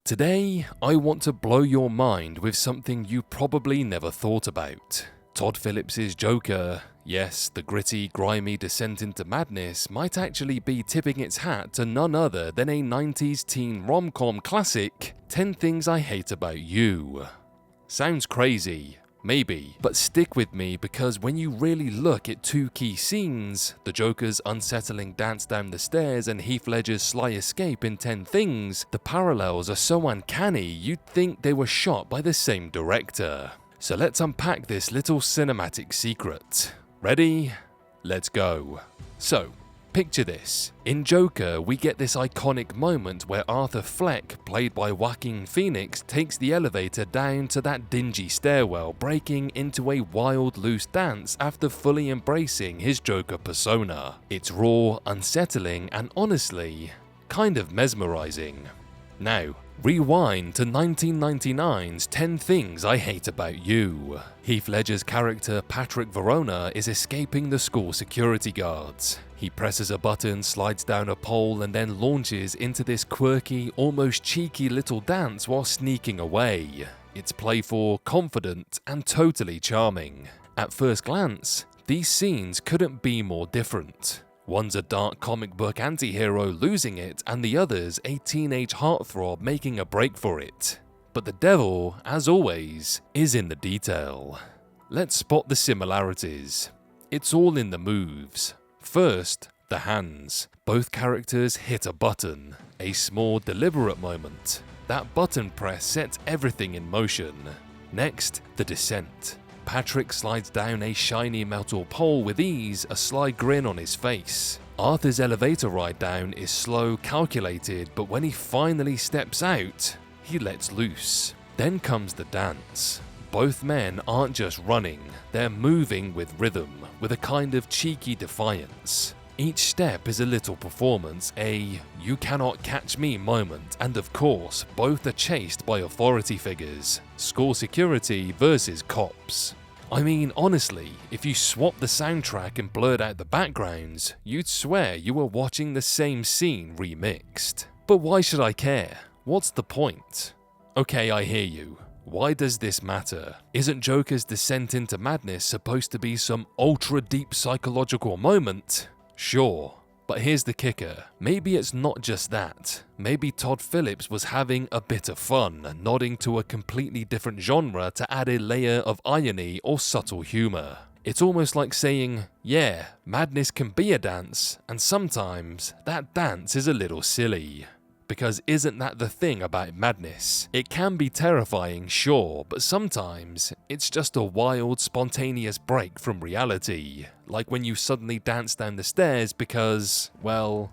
Today, I want to blow your mind with something you probably never thought about. Todd Phillips' Joker, yes, the gritty, grimy descent into madness, might actually be tipping its hat to none other than a 90s teen rom-com classic, 10 Things I Hate About You. Sounds crazy, maybe, but stick with me because when you really look at two key scenes, the Joker's unsettling dance down the stairs and Heath Ledger's sly escape in 10 Things, the parallels are so uncanny you'd think they were shot by the same director. So let's unpack this little cinematic secret. Ready? Let's go. So, picture this. In Joker, we get this iconic moment where Arthur Fleck, played by Joaquin Phoenix, takes the elevator down to that dingy stairwell, breaking into a wild, loose dance after fully embracing his Joker persona. It's raw, unsettling, and honestly, kind of mesmerizing. Now, rewind to 1999's 10 Things I Hate About You. Heath Ledger's character Patrick Verona is escaping the school security guards. He presses a button, slides down a pole, and then launches into this quirky, almost cheeky little dance while sneaking away. It's playful, confident, and totally charming. At first glance, these scenes couldn't be more different. One's a dark comic book anti-hero losing it, and the other's a teenage heartthrob making a break for it. But the devil, as always, is in the detail. Let's spot the similarities. It's all in the moves. First, the hands. Both characters hit a button. A small, deliberate moment. That button press sets everything in motion. Next, the descent. Patrick slides down a shiny metal pole with ease, a sly grin on his face. Arthur's elevator ride down is slow, calculated, but when he finally steps out, he lets loose. Then comes the dance. Both men aren't just running, they're moving with rhythm, with a kind of cheeky defiance. Each step is a little performance, a "you cannot catch me" moment, and of course, both are chased by authority figures, school security versus cops. I mean, honestly, if you swapped the soundtrack and blurred out the backgrounds, you'd swear you were watching the same scene remixed. But why should I care? What's the point? Okay, I hear you. Why does this matter? Isn't Joker's descent into madness supposed to be some ultra-deep psychological moment? Sure, but here's the kicker. Maybe it's not just that. Maybe Todd Phillips was having a bit of fun, nodding to a completely different genre to add a layer of irony or subtle humor. It's almost like saying, yeah, madness can be a dance, and sometimes that dance is a little silly. Because isn't that the thing about madness? It can be terrifying, sure, but sometimes it's just a wild, spontaneous break from reality. Like when you suddenly dance down the stairs because, well,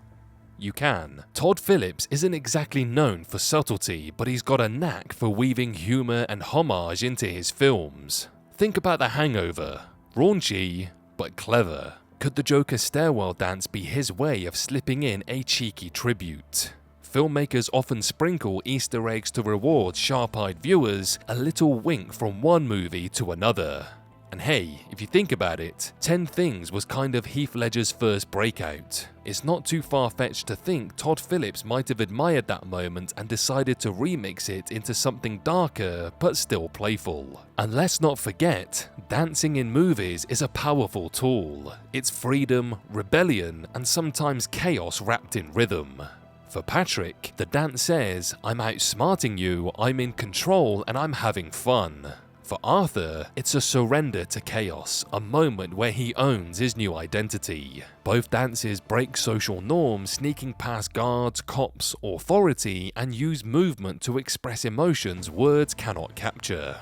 you can. Todd Phillips isn't exactly known for subtlety, but he's got a knack for weaving humor and homage into his films. Think about The Hangover. Raunchy, but clever. Could the Joker stairwell dance be his way of slipping in a cheeky tribute? Filmmakers often sprinkle Easter eggs to reward sharp-eyed viewers, a little wink from one movie to another. And hey, if you think about it, 10 Things was kind of Heath Ledger's first breakout. It's not too far-fetched to think Todd Phillips might have admired that moment and decided to remix it into something darker but still playful. And let's not forget, dancing in movies is a powerful tool. It's freedom, rebellion, and sometimes chaos wrapped in rhythm. For Patrick, the dance says, I'm outsmarting you, I'm in control, and I'm having fun. For Arthur, it's a surrender to chaos, a moment where he owns his new identity. Both dances break social norms, sneaking past guards, cops, authority, and use movement to express emotions words cannot capture.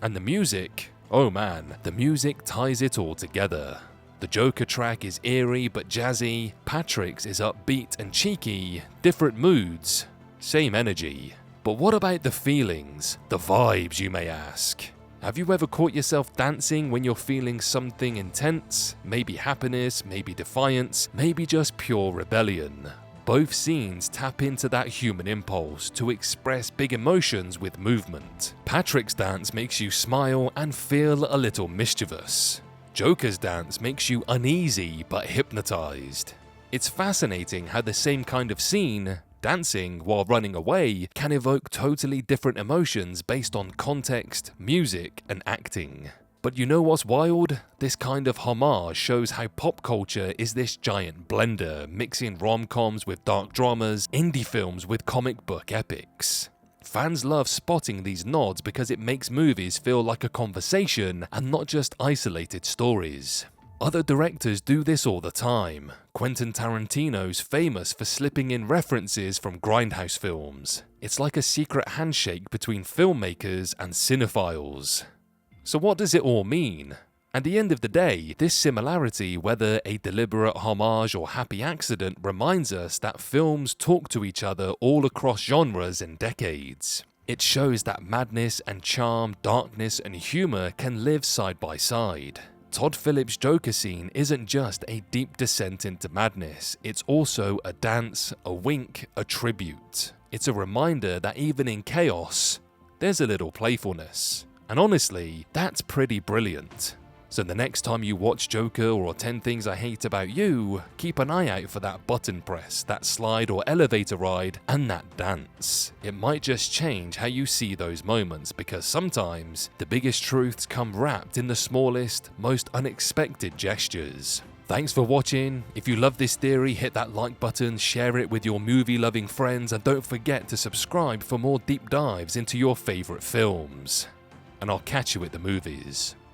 And the music? Oh man, the music ties it all together. The Joker track is eerie but jazzy, Patrick's is upbeat and cheeky, different moods, same energy. But what about the feelings, the vibes, you may ask? Have you ever caught yourself dancing when you're feeling something intense? Maybe happiness, maybe defiance, maybe just pure rebellion. Both scenes tap into that human impulse to express big emotions with movement. Patrick's dance makes you smile and feel a little mischievous. Joker's dance makes you uneasy but hypnotized. It's fascinating how the same kind of scene Dancing while running away can evoke totally different emotions based on context, music, and acting. But you know what's wild? This kind of homage shows how pop culture is this giant blender, mixing rom-coms with dark dramas, indie films with comic book epics. Fans love spotting these nods because it makes movies feel like a conversation and not just isolated stories. Other directors do this all the time. Quentin Tarantino's famous for slipping in references from grindhouse films. It's like a secret handshake between filmmakers and cinephiles. So what does it all mean? At the end of the day, this similarity, whether a deliberate homage or happy accident, reminds us that films talk to each other all across genres and decades. It shows that madness and charm, darkness and humor can live side by side. Todd Phillips' Joker scene isn't just a deep descent into madness, it's also a dance, a wink, a tribute. It's a reminder that even in chaos, there's a little playfulness. And honestly, that's pretty brilliant. So the next time you watch Joker or 10 Things I Hate About You, keep an eye out for that button press, that slide or elevator ride, and that dance. It might just change how you see those moments, because sometimes the biggest truths come wrapped in the smallest, most unexpected gestures. Thanks for watching. If you love this theory, hit that like button, share it with your movie-loving friends, and don't forget to subscribe for more deep dives into your favorite films. And I'll catch you at the movies.